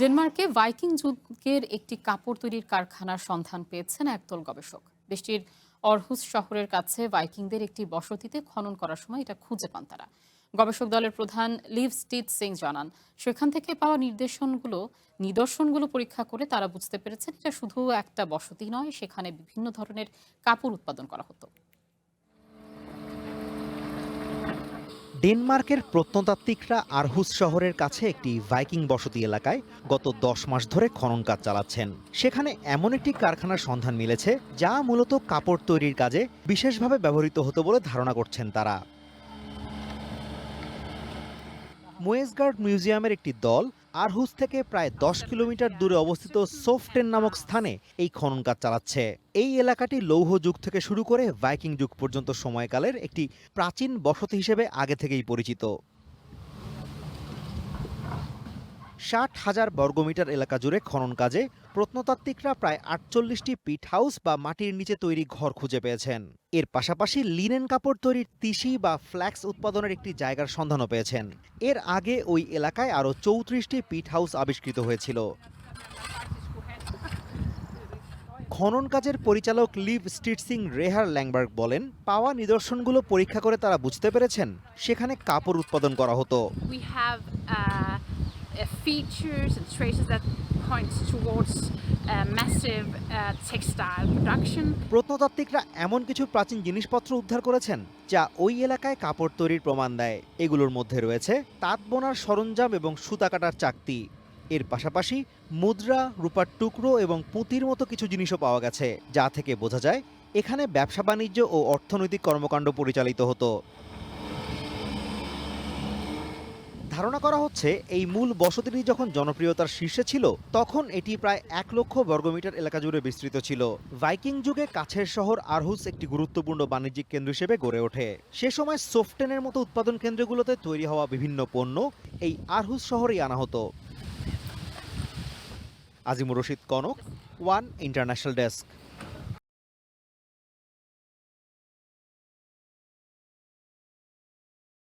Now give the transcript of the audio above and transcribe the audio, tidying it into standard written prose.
ডেনমার্কে Viking যুগের একটি কাপড় তৈরির কারখানার সন্ধান পেয়েছেন একদল গবেষক। দেশটির অরহুস শহরের কাছে ভাইকিংদের একটি বসতিতে খনন করার সময় এটা খুঁজে পান তারা। গবেষক দলের প্রধান লিভ স্টিট সিং জানান, সেখান থেকে পাওয়া নিদর্শনগুলো পরীক্ষা করে তারা বুঝতে পেরেছেন এটা শুধু একটা বসতি নয়, সেখানে বিভিন্ন ধরনের কাপড় উৎপাদন করা হতো। ডেনমার্কের প্রত্নতাত্ত্বিকরা আরহুস শহরের কাছে একটি ভাইকিং বসতি এলাকায় গত 10 মাস ধরে খনন কাজ চালাচ্ছেন। সেখানে এমন একটি কারখানার সন্ধান মিলেছে যা মূলত কাপড় তৈরির কাজে বিশেষভাবে ব্যবহৃত হতো বলে ধারণা করছেন তারা। মোয়েসগার্ড মিউজিয়ামের একটি দল আরহুস থেকে প্রায় 10 কিলোমিটার দূরে অবস্থিত সোফটেন নামক স্থানে এই খনন কাজ চালাচ্ছে। এই এলাকাটি লৌহ যুগ থেকে শুরু করে ভাইকিং যুগ পর্যন্ত সময়কালের একটি প্রাচীন বসতি হিসেবে আগে থেকেই পরিচিত। 60,000 বর্গমিটার এলাকা জুড়ে খনন কাজে প্রত্নতাত্ত্বিকরা প্রায় 48টি পিট হাউস বা মাটির নিচে তৈরি ঘর খুঁজে পেয়েছেন। এর পাশাপাশি লিনেন কাপড় তৈরির তিসি বা ফ্ল্যাক্স উৎপাদনের একটি জায়গার সন্ধানও পেয়েছেন। এর আগে ওই এলাকায় আরও 34টি পিট হাউস আবিষ্কৃত হয়েছিল। খনন কাজের পরিচালক লিভ স্টিটসিং রেহার ল্যাংবার্গ বলেন, পাওয়া নিদর্শনগুলো পরীক্ষা করে তারা বুঝতে পেরেছেন সেখানে কাপড় উৎপাদন করা হতো। Features and traces that points towards massive textile production. প্রত্নতাত্ত্বিকরা এমন কিছু প্রাচীন জিনিসপত্র উদ্ধার করেছেন যা ওই এলাকায় কাপড় তৈরির প্রমাণ দেয়। এগুলোর মধ্যে রয়েছে তাঁত বোনার সরঞ্জাম এবং সুতা কাটার চাকতি। এর পাশাপাশি মুদ্রা, রূপার টুকরো এবং পুঁতির মতো কিছু জিনিসও পাওয়া গেছে, যা থেকে বোঝা যায় এখানে ব্যবসা বাণিজ্য ও অর্থনৈতিক কর্মকাণ্ড পরিচালিত হতো। ধারণা করা হচ্ছে এই মূল বসতিটি যখন জনপ্রিয়তার শীর্ষে ছিল তখন এটি প্রায় 1 লক্ষ বর্গমিটার এলাকা জুড়ে বিস্তৃত ছিল। ভাইকিং যুগে কাছের শহর আরহুস একটি গুরুত্বপূর্ণ বাণিজ্যিক কেন্দ্র হিসেবে গড়ে ওঠে। সে সময় সোফটেনের মতো উৎপাদন কেন্দ্রগুলোতে তৈরি হওয়া বিভিন্ন পণ্য এই আরহুস শহরেই আনা হতো। Azimur Rashid Kanak, one international desk.